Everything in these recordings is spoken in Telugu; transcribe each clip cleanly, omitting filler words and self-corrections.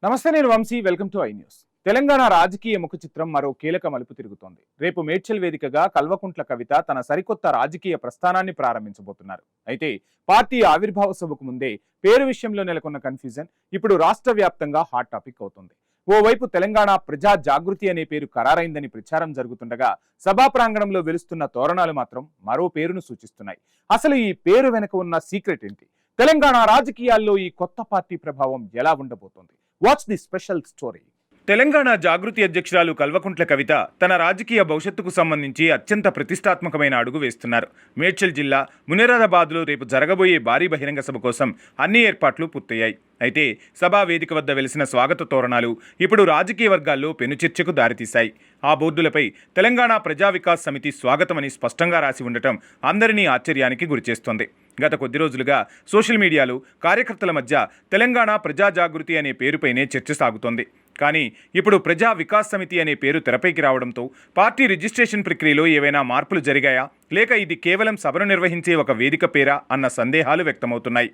నమస్తే, నేను Vamshi. Welcome to I news. Telangana రాజకీయ ముఖ చిత్రం మరో కీలక మలుపు తిరుగుతోంది. రేపు మేడ్చల్ వేదికగా కల్వకుంట్ల కవిత తన సరికొత్త రాజకీయ ప్రస్థానాన్ని ప్రారంభించబోతున్నారు. అయితే పార్టీ ఆవిర్భావ సభకు ముందే పేరు విషయంలో నెలకొన్న కన్ఫ్యూజన్ ఇప్పుడు రాష్ట్ర వ్యాప్తంగా హాట్ టాపిక్ అవుతుంది. ఓవైపు తెలంగాణ ప్రజా జాగృతి అనే పేరు ఖరారైందని ప్రచారం జరుగుతుండగా, సభా ప్రాంగణంలో వెలుస్తున్న తోరణాలు మాత్రం మరో పేరును సూచిస్తున్నాయి. అసలు ఈ పేరు వెనుక ఉన్న సీక్రెట్ ఏంటి? తెలంగాణ రాజకీయాల్లో ఈ కొత్త పార్టీ ప్రభావం ఎలా ఉండబోతోంది? What's the special story? Telangana Jagruthi అధ్యక్షురాలు కల్వకుంట్ల కవిత తన రాజకీయ భవిష్యత్తుకు సంబంధించి అత్యంత ప్రతిష్టాత్మకమైన అడుగు వేస్తున్నారు. మేడ్చల్ జిల్లా మునిరాబాద్లో రేపు జరగబోయే భారీ బహిరంగ సభ కోసం అన్ని ఏర్పాట్లు పూర్తయ్యాయి. అయితే సభా వేదిక వద్ద వెలిసిన స్వాగత తోరణాలు ఇప్పుడు రాజకీయ వర్గాల్లో పెనుచర్చకు దారితీశాయి. ఆ బోర్డులపై తెలంగాణ ప్రజా వికాస్ సమితి స్వాగతమని స్పష్టంగా రాసి ఉండటం అందరినీ ఆశ్చర్యానికి గురిచేస్తోంది. గత కొద్ది రోజులుగా సోషల్ మీడియాలో కార్యకర్తల మధ్య తెలంగాణ ప్రజా జాగృతి అనే పేరుపైనే చర్చ సాగుతోంది. కానీ ఇప్పుడు ప్రజా వికాస్ సమితి అనే పేరు తెరపైకి రావడంతో పార్టీ రిజిస్ట్రేషన్ ప్రక్రియలో ఏవైనా మార్పులు జరిగాయా, లేక ఇది కేవలం సభను నిర్వహించే ఒక వేదిక పేరా అన్న సందేహాలు వ్యక్తమవుతున్నాయి.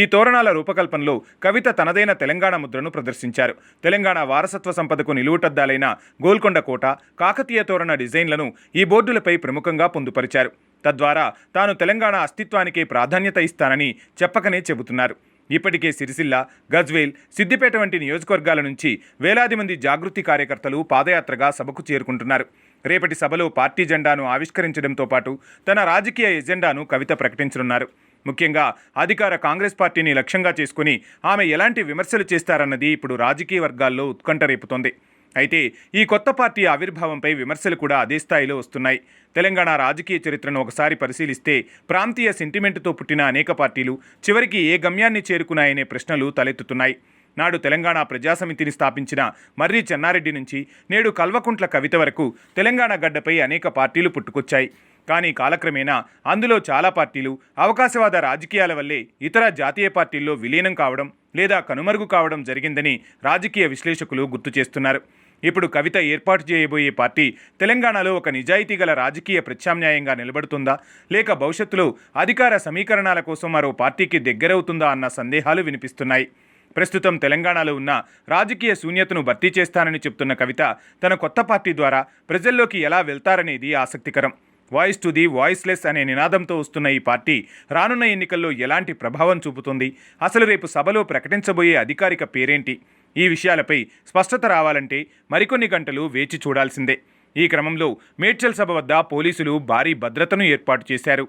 ఈ తోరణాల రూపకల్పనలో కవిత తనదైన తెలంగాణ ముద్రను ప్రదర్శించారు. తెలంగాణ వారసత్వ సంపదకు నిలువుటద్దాలైన గోల్కొండ కోట, కాకతీయ తోరణ డిజైన్లను ఈ బోర్డులపై ప్రముఖంగా పొందుపరిచారు. తద్వారా తాను తెలంగాణ అస్తిత్వానికే ప్రాధాన్యత ఇస్తానని చెప్పకనే చెబుతున్నారు. ఇప్పటికే సిరిసిల్ల, గజ్వేల్, సిద్దిపేట వంటి నియోజకవర్గాల నుంచి వేలాది మంది జాగృతి కార్యకర్తలు పాదయాత్రగా సభకు చేరుకుంటున్నారు. రేపటి సభలో పార్టీ జెండాను ఆవిష్కరించడంతో పాటు తన రాజకీయ ఎజెండాను కవిత ప్రకటించనున్నారు. ముఖ్యంగా అధికార కాంగ్రెస్ పార్టీని లక్ష్యంగా చేసుకుని ఆమె ఎలాంటి విమర్శలు చేస్తారన్నది ఇప్పుడు రాజకీయ వర్గాల్లో ఉత్కంఠ రేపుతోంది. అయితే ఈ కొత్త పార్టీ ఆవిర్భావంపై విమర్శలు కూడా అదే స్థాయిలో వస్తున్నాయి. తెలంగాణ రాజకీయ చరిత్రను ఒకసారి పరిశీలిస్తే ప్రాంతీయ సెంటిమెంటుతో పుట్టిన అనేక పార్టీలు చివరికి ఏ గమ్యాన్ని చేరుకున్నాయనే ప్రశ్నలు తలెత్తుతున్నాయి. నాడు తెలంగాణ ప్రజాసమితిని స్థాపించిన మర్రి చెన్నారెడ్డి నుంచి నేడు కల్వకుంట్ల కవిత వరకు తెలంగాణ గడ్డపై అనేక పార్టీలు పుట్టుకొచ్చాయి. కానీ కాలక్రమేణా అందులో చాలా పార్టీలు అవకాశవాద రాజకీయాల వల్లే ఇతర జాతీయ పార్టీల్లో విలీనం కావడం లేదా కనుమరుగు కావడం జరిగిందని రాజకీయ విశ్లేషకులు గుర్తు చేస్తున్నారు. ఇప్పుడు కవిత ఏర్పాటు చేయబోయే పార్టీ తెలంగాణలో ఒక నిజాయితీ గల రాజకీయ ప్రత్యామ్నాయంగా నిలబడుతుందా, లేక భవిష్యత్తులో అధికార సమీకరణాల కోసం మరో పార్టీకి దగ్గరవుతుందా అన్న సందేహాలు వినిపిస్తున్నాయి. ప్రస్తుతం తెలంగాణలో ఉన్న రాజకీయ శూన్యతను భర్తీ చేస్తానని చెప్తున్న కవిత తన కొత్త పార్టీ ద్వారా ప్రజల్లోకి ఎలా వెళ్తారనేది ఆసక్తికరం. వాయిస్ టు ది వాయిస్లెస్ అనే నినాదంతో వస్తున్న ఈ పార్టీ రానున్న ఎన్నికల్లో ఎలాంటి ప్రభావం చూపుతుంది? అసలు రేపు సభలో ప్రకటించబోయే అధికారిక పేరేంటి? ఈ విషయాలపై స్పష్టత రావాలంటే మరికొన్ని గంటలు వేచి చూడాల్సిందే. ఈ క్రమంలో మేడ్చల్ సభ వద్ద పోలీసులు భారీ భద్రతను ఏర్పాటు చేశారు.